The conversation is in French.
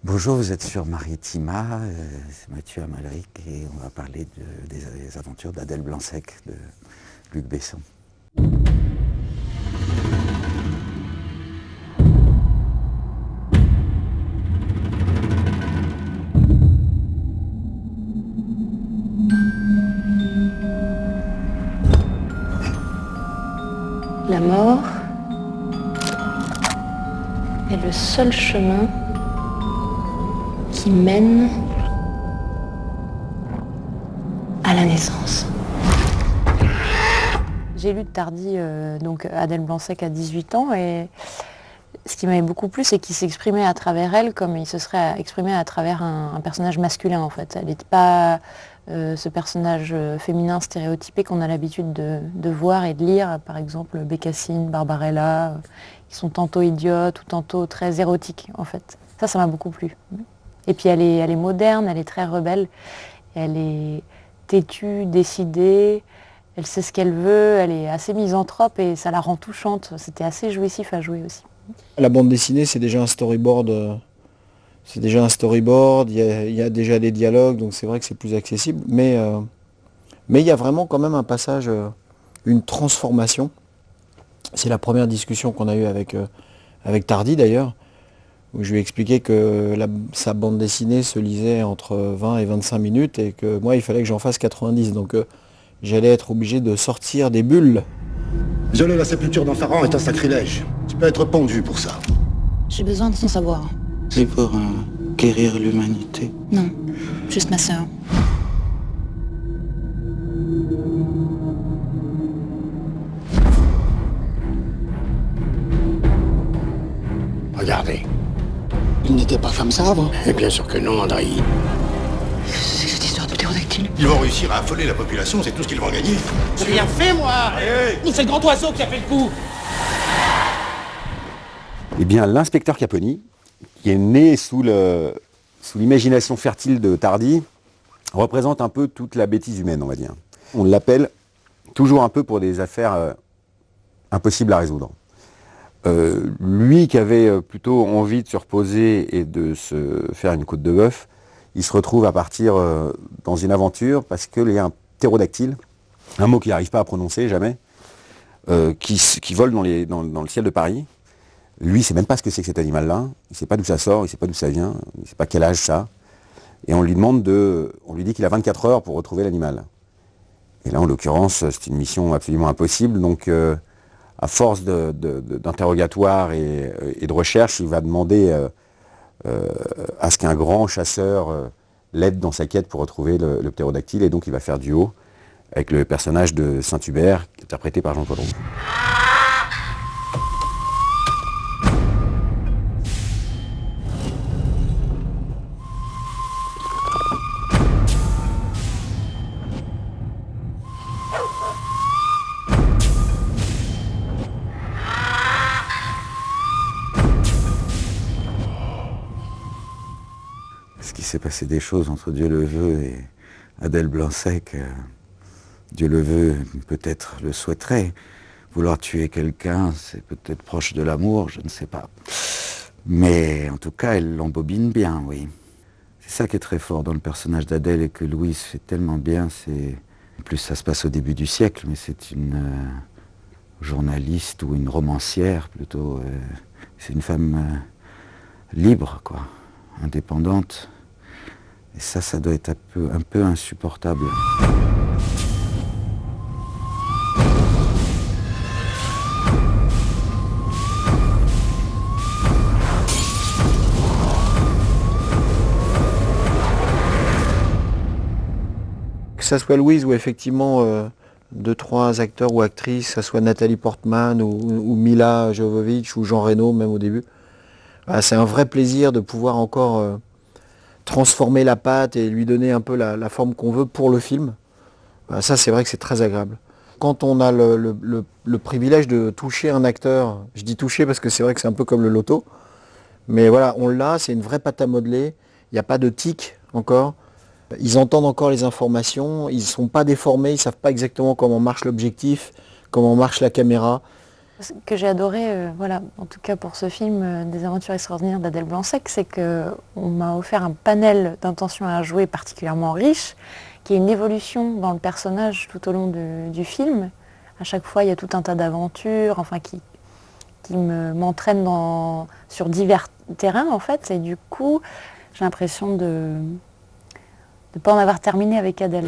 Bonjour, vous êtes sur Maritima, c'est Mathieu Amalric et on va parler des aventures d'Adèle Blanc-Sec de Luc Besson. La mort est le seul chemin qui mène à la naissance. J'ai lu de Tardy, donc Adèle Blanc-Sec à 18 ans, et ce qui m'avait beaucoup plu, c'est qu'il s'exprimait à travers elle comme il se serait exprimé à travers un personnage masculin en fait. Elle n'était pas ce personnage féminin stéréotypé qu'on a l'habitude de voir et de lire, par exemple Bécassine, Barbarella, qui sont tantôt idiotes ou tantôt très érotiques en fait. Ça m'a beaucoup plu. Et puis elle est moderne, elle est très rebelle, elle est têtue, décidée, elle sait ce qu'elle veut, elle est assez misanthrope et ça la rend touchante. C'était assez jouissif à jouer aussi. La bande dessinée, c'est déjà un storyboard. Il y a déjà des dialogues, donc c'est vrai que c'est plus accessible. Mais il y a vraiment quand même un passage, une transformation. C'est la première discussion qu'on a eue avec Tardy d'ailleurs, où je lui ai expliqué que sa bande dessinée se lisait entre 20 et 25 minutes et que moi, il fallait que j'en fasse 90. Donc j'allais être obligé de sortir des bulles. Violer la sépulture d'un pharaon est un sacrilège. Tu peux être pendu pour ça. J'ai besoin de son savoir. C'est pour guérir l'humanité. Non, juste ma sœur. Regardez. Il n'était pas comme ça avant. Et bien sûr que non, André. C'est cette histoire de ptérodactyle. Ils vont réussir à affoler la population, c'est tout ce qu'ils vont gagner. J'ai rien fait, moi. Ou c'est le grand oiseau qui a fait le coup. Eh bien, l'inspecteur Caponi, qui est né sous l'imagination fertile de Tardy, représente un peu toute la bêtise humaine, on va dire. On l'appelle toujours un peu pour des affaires impossibles à résoudre. Lui qui avait plutôt envie de se reposer et de se faire une côte de bœuf, il se retrouve à partir dans une aventure parce qu'il y a un ptérodactyle, un mot qu'il n'arrive pas à prononcer jamais, qui vole dans le ciel de Paris. Lui, il ne sait même pas ce que c'est que cet animal-là, il ne sait pas d'où ça sort, il ne sait pas d'où ça vient, il ne sait pas quel âge ça. Et on lui dit qu'il a 24 heures pour retrouver l'animal. Et là, en l'occurrence, c'est une mission absolument impossible, donc à force d'interrogatoire et de recherche, il va demander à ce qu'un grand chasseur l'aide dans sa quête pour retrouver le ptérodactyle, et donc il va faire duo avec le personnage de Saint-Hubert, interprété par Jean-Paul Rouve. Parce qu'il s'est passé des choses entre Dieu le veut et Adèle Blanc-Sec. Dieu le veut, peut-être le souhaiterait. Vouloir tuer quelqu'un, c'est peut-être proche de l'amour, je ne sais pas. Mais en tout cas, elle l'embobine bien, oui. C'est ça qui est très fort dans le personnage d'Adèle et que Louise fait tellement bien. En plus, ça se passe au début du siècle, mais c'est une journaliste ou une romancière plutôt. C'est une femme libre, quoi, indépendante. Et ça doit être un peu insupportable. Que ça soit Louise ou effectivement 2-3 acteurs ou actrices, que ça soit Nathalie Portman ou Mila Jovovich ou Jean Reno même au début, c'est un vrai plaisir de pouvoir encore transformer la pâte et lui donner un peu la forme qu'on veut pour le film. Ça, c'est vrai que c'est très agréable. Quand on a le privilège de toucher un acteur, je dis toucher parce que c'est vrai que c'est un peu comme le loto, mais voilà, on l'a, c'est une vraie pâte à modeler, il n'y a pas de tic encore. Ils entendent encore les informations, ils ne sont pas déformés, ils ne savent pas exactement comment marche l'objectif, comment marche la caméra. Ce que j'ai adoré, voilà, en tout cas pour ce film des aventures extraordinaires d'Adèle Blanc-Sec, c'est qu'on m'a offert un panel d'intentions à jouer particulièrement riche, qui est une évolution dans le personnage tout au long du film. À chaque fois, il y a tout un tas d'aventures, enfin qui m'entraînent sur divers terrains en fait, et du coup, j'ai l'impression de ne pas en avoir terminé avec Adèle.